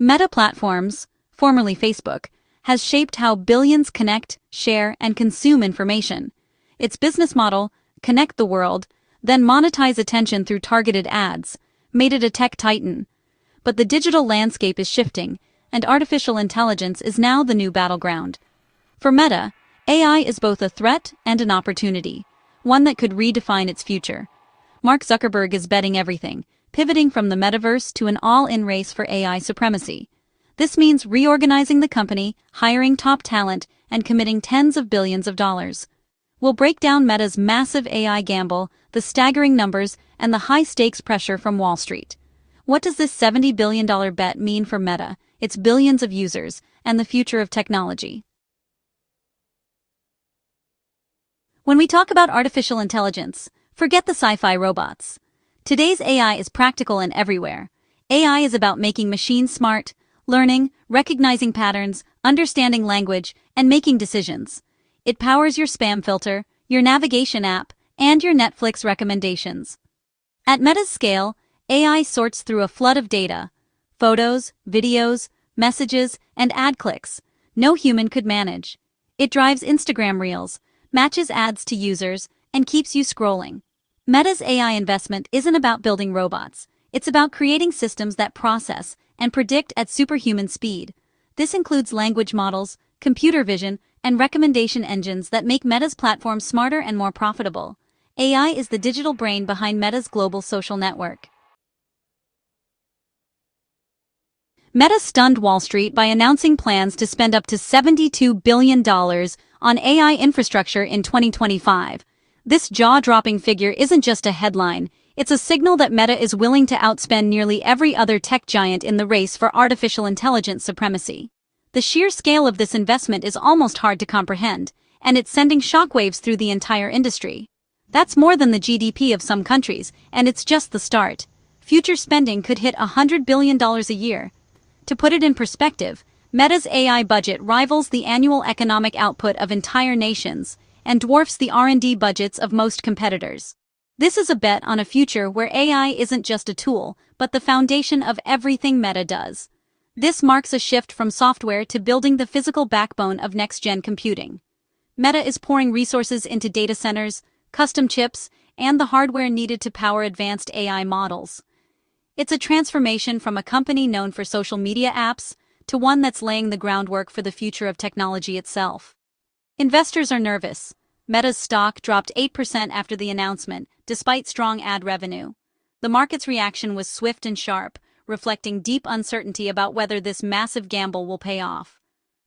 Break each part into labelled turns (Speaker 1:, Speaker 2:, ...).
Speaker 1: Meta Platforms, formerly Facebook, has shaped how billions connect, share, and consume information. Its business model, connect the world, then monetize attention through targeted ads, made it a tech titan. But the digital landscape is shifting, and artificial intelligence is now the new battleground. For Meta, AI is both a threat and an opportunity, one that could redefine its future. Mark Zuckerberg is betting everything, pivoting from the metaverse to an all-in race for AI supremacy. This means reorganizing the company, hiring top talent, and committing tens of billions of dollars. We'll break down Meta's massive AI gamble, the staggering numbers, and the high-stakes pressure from Wall Street. What does this $70 billion bet mean for Meta, its billions of users, and the future of technology? When we talk about artificial intelligence, forget the sci-fi robots. Today's AI is practical and everywhere. AI is about making machines smart, learning, recognizing patterns, understanding language, and making decisions. It powers your spam filter, your navigation app, and your Netflix recommendations. At Meta's scale, AI sorts through a flood of data, photos, videos, messages, and ad clicks no human could manage. It drives Instagram Reels, matches ads to users, and keeps you scrolling. Meta's AI investment isn't about building robots. It's about creating systems that process and predict at superhuman speed. This includes language models, computer vision, and recommendation engines that make Meta's platform smarter and more profitable. AI is the digital brain behind Meta's global social network. Meta stunned Wall Street by announcing plans to spend up to $72 billion on AI infrastructure in 2025. This jaw-dropping figure isn't just a headline, it's a signal that Meta is willing to outspend nearly every other tech giant in the race for artificial intelligence supremacy. The sheer scale of this investment is almost hard to comprehend, and it's sending shockwaves through the entire industry. That's more than the GDP of some countries, and it's just the start. Future spending could hit $100 billion a year. To put it in perspective, Meta's AI budget rivals the annual economic output of entire nations and dwarfs the R&D budgets of most competitors. This is a bet on a future where AI isn't just a tool, but the foundation of everything Meta does. This marks a shift from software to building the physical backbone of next-gen computing. Meta is pouring resources into data centers, custom chips, and the hardware needed to power advanced AI models. It's a transformation from a company known for social media apps to one that's laying the groundwork for the future of technology itself. Investors are nervous. Meta's stock dropped 8% after the announcement, despite strong ad revenue. The market's reaction was swift and sharp, reflecting deep uncertainty about whether this massive gamble will pay off.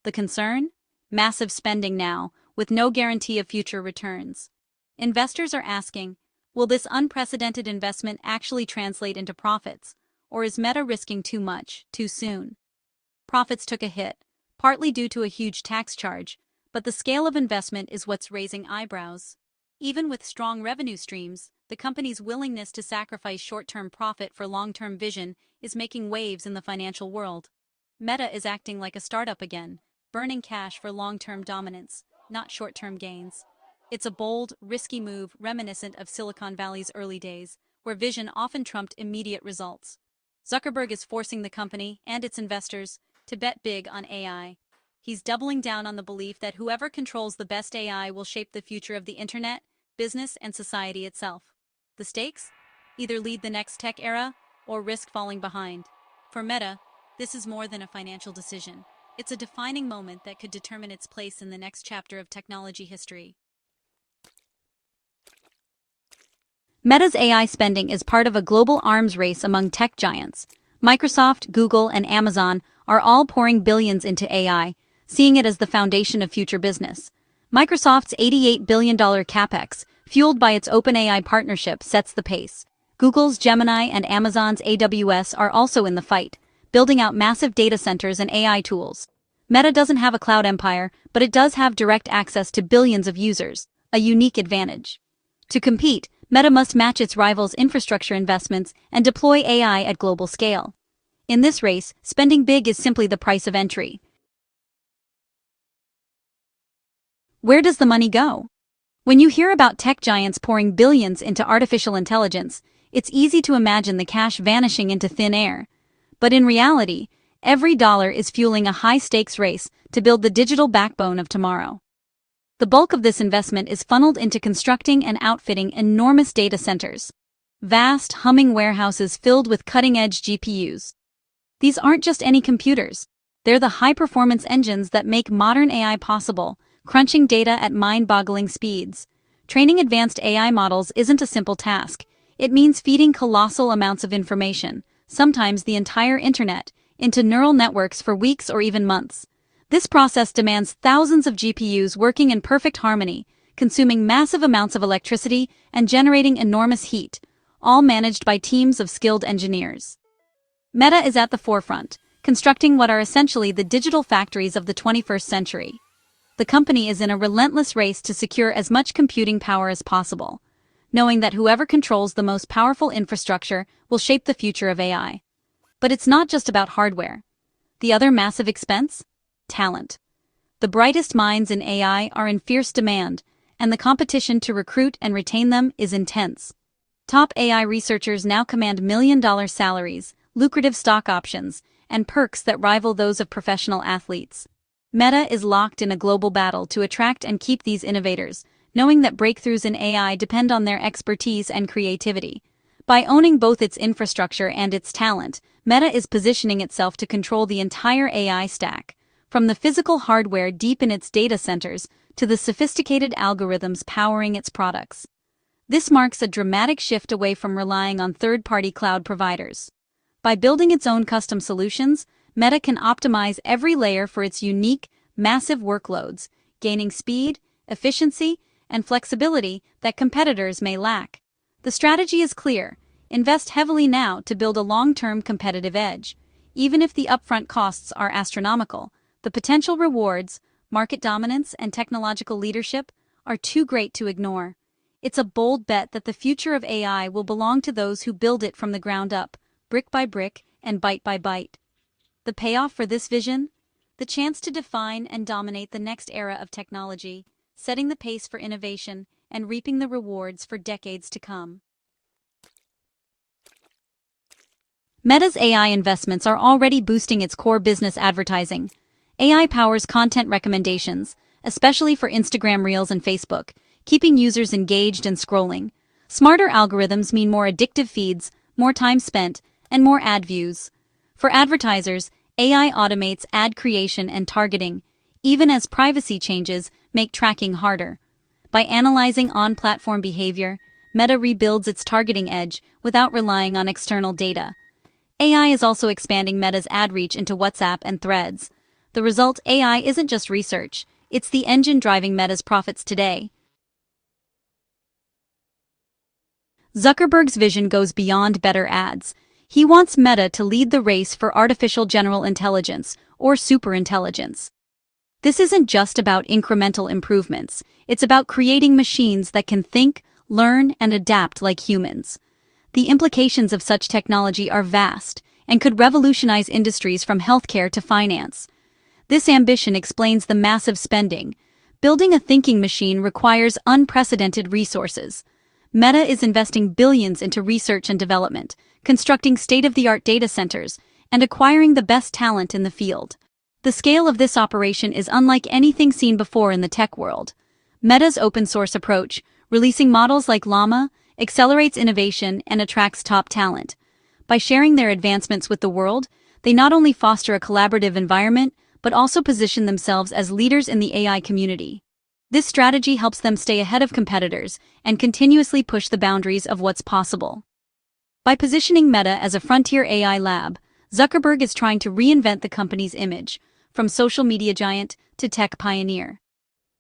Speaker 1: The concern? Massive spending now, with no guarantee of future returns. Investors are asking, will this unprecedented investment actually translate into profits, or is Meta risking too much, too soon? Profits took a hit, partly due to a huge tax charge, but the scale of investment is what's raising eyebrows. Even with strong revenue streams, the company's willingness to sacrifice short-term profit for long-term vision is making waves in the financial world. Meta is acting like a startup again, burning cash for long-term dominance, not short-term gains. It's a bold, risky move reminiscent of Silicon Valley's early days, where vision often trumped immediate results. Zuckerberg is forcing the company and its investors to bet big on AI. He's doubling down on the belief that whoever controls the best AI will shape the future of the internet, business, and society itself. The stakes? Either lead the next tech era or risk falling behind. For Meta, this is more than a financial decision. It's a defining moment that could determine its place in the next chapter of technology history. Meta's AI spending is part of a global arms race among tech giants. Microsoft, Google, and Amazon are all pouring billions into AI, seeing it as the foundation of future business. Microsoft's $88 billion capex, fueled by its OpenAI partnership, sets the pace. Google's Gemini and Amazon's AWS are also in the fight, building out massive data centers and AI tools. Meta doesn't have a cloud empire, but it does have direct access to billions of users, a unique advantage. To compete, Meta must match its rivals' infrastructure investments and deploy AI at global scale. In this race, spending big is simply the price of entry. Where does the money go? When you hear about tech giants pouring billions into artificial intelligence, it's easy to imagine the cash vanishing into thin air. But in reality, Every dollar is fueling a high-stakes race to build the digital backbone of tomorrow. The bulk of this investment is funneled into constructing and outfitting enormous data centers. Vast, humming warehouses filled with cutting-edge GPUs. These aren't just any computers. They're the high-performance engines that make modern AI possible, crunching data at mind-boggling speeds. Training advanced AI models isn't a simple task. It means feeding colossal amounts of information, sometimes the entire internet, into neural networks for weeks or even months. This process demands thousands of GPUs working in perfect harmony, consuming massive amounts of electricity and generating enormous heat, all managed by teams of skilled engineers. Meta is at the forefront, constructing what are essentially the digital factories of the 21st century. The company is in a relentless race to secure as much computing power as possible, knowing that whoever controls the most powerful infrastructure will shape the future of AI. But it's not just about hardware. The other massive expense? Talent. The brightest minds in AI are in fierce demand, and the competition to recruit and retain them is intense. Top AI researchers now command million-dollar salaries, lucrative stock options, and perks that rival those of professional athletes. Meta is locked in a global battle to attract and keep these innovators, knowing that breakthroughs in AI depend on their expertise and creativity. By owning both its infrastructure and its talent, Meta is positioning itself to control the entire AI stack, from the physical hardware deep in its data centers to the sophisticated algorithms powering its products. This marks a dramatic shift away from relying on third-party cloud providers. By building its own custom solutions, Meta can optimize every layer for its unique, massive workloads, gaining speed, efficiency, and flexibility that competitors may lack. The strategy is clear: invest heavily now to build a long-term competitive edge. Even if the upfront costs are astronomical, the potential rewards, market dominance, and technological leadership are too great to ignore. It's a bold bet that the future of AI will belong to those who build it from the ground up, brick by brick and byte by byte. The payoff for this vision? The chance to define and dominate the next era of technology, setting the pace for innovation and reaping the rewards for decades to come. Meta's AI investments are already boosting its core business advertising. AI powers content recommendations, especially for Instagram Reels and Facebook, keeping users engaged and scrolling. Smarter algorithms mean more addictive feeds, more time spent, and more ad views. For advertisers, AI automates ad creation and targeting, even as privacy changes make tracking harder. By analyzing on-platform behavior, Meta rebuilds its targeting edge without relying on external data. AI is also expanding Meta's ad reach into WhatsApp and Threads. The result: AI isn't just research, it's the engine driving Meta's profits today. Zuckerberg's vision goes beyond better ads. He wants Meta to lead the race for artificial general intelligence, or superintelligence. This isn't just about incremental improvements, it's about creating machines that can think, learn, and adapt like humans. The implications of such technology are vast and could revolutionize industries from healthcare to finance. This ambition explains the massive spending. Building a thinking machine requires unprecedented resources. Meta is investing billions into research and development, constructing state-of-the-art data centers, and acquiring the best talent in the field. The scale of this operation is unlike anything seen before in the tech world. Meta's open-source approach, releasing models like Llama, accelerates innovation and attracts top talent. By sharing their advancements with the world, they not only foster a collaborative environment, but also position themselves as leaders in the AI community. This strategy helps them stay ahead of competitors and continuously push the boundaries of what's possible. By positioning Meta as a frontier AI lab, Zuckerberg is trying to reinvent the company's image, from social media giant to tech pioneer.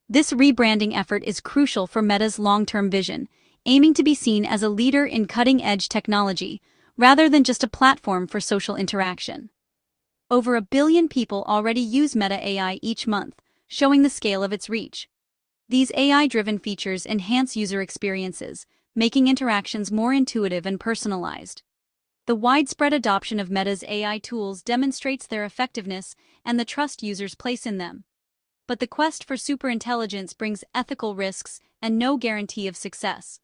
Speaker 1: This rebranding effort is crucial for Meta's long-term vision, aiming to be seen as a leader in cutting-edge technology, rather than just a platform for social interaction. Over 1 billion people already use Meta AI each month, showing the scale of its reach. These AI-driven features enhance user experiences, making interactions more intuitive and personalized. The widespread adoption of Meta's AI tools demonstrates their effectiveness and the trust users place in them. But the quest for superintelligence brings ethical risks and no guarantee of success.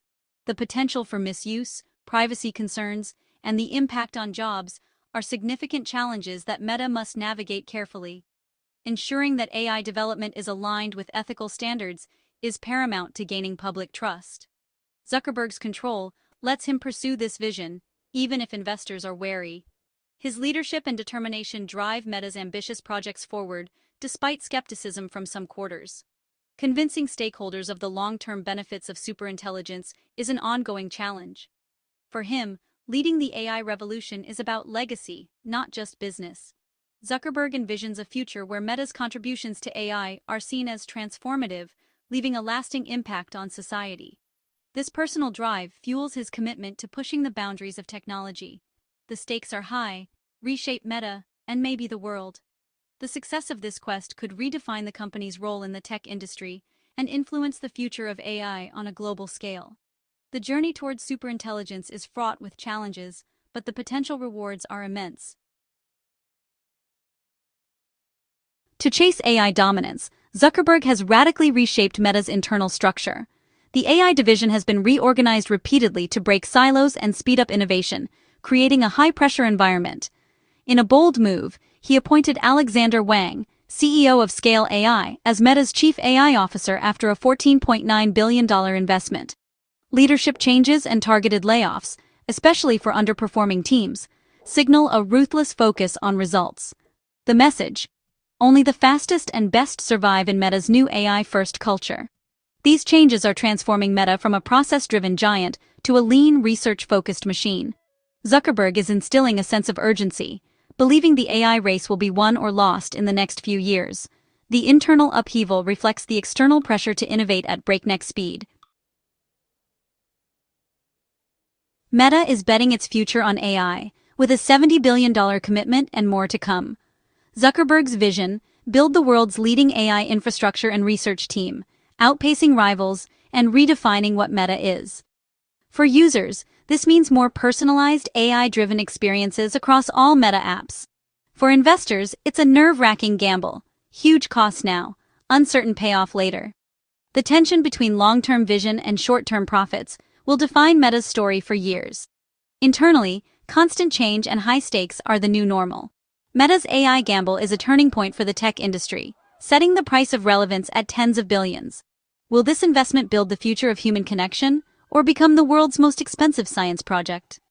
Speaker 1: The potential for misuse, privacy concerns, and the impact on jobs are significant challenges that Meta must navigate carefully. Ensuring that AI development is aligned with ethical standards is paramount to gaining public trust. Zuckerberg's control lets him pursue this vision, even if investors are wary. His leadership and determination drive Meta's ambitious projects forward, despite skepticism from some quarters. Convincing stakeholders of the long-term benefits of superintelligence is an ongoing challenge. For him, leading the AI revolution is about legacy, not just business. Zuckerberg envisions a future where Meta's contributions to AI are seen as transformative, leaving a lasting impact on society. This personal drive fuels his commitment to pushing the boundaries of technology. The stakes are high: reshape Meta, and maybe the world. The success of this quest could redefine the company's role in the tech industry and influence the future of AI on a global scale. The journey towards superintelligence is fraught with challenges, but the potential rewards are immense. To chase AI dominance, Zuckerberg has radically reshaped Meta's internal structure. The AI division has been reorganized repeatedly to break silos and speed up innovation, creating a high-pressure environment. In a bold move, he appointed Alexander Wang, CEO of Scale AI, as Meta's chief AI officer after a $14.9 billion investment. Leadership changes and targeted layoffs, especially for underperforming teams, signal a ruthless focus on results. The message: only the fastest and best survive in Meta's new AI-first culture. These changes are transforming Meta from a process-driven giant to a lean, research-focused machine. Zuckerberg is instilling a sense of urgency, believing the AI race will be won or lost in the next few years. The internal upheaval reflects the external pressure to innovate at breakneck speed. Meta is betting its future on AI, with a $70 billion commitment and more to come. Zuckerberg's vision: build the world's leading AI infrastructure and research team, outpacing rivals and redefining what Meta is. For users, this means more personalized, AI-driven experiences across all Meta apps. For investors, it's a nerve-wracking gamble: huge costs now, uncertain payoff later. The tension between long-term vision and short-term profits will define Meta's story for years. Internally, constant change and high stakes are the new normal. Meta's AI gamble is a turning point for the tech industry, setting the price of relevance at tens of billions. Will this investment build the future of human connection, or become the world's most expensive science project?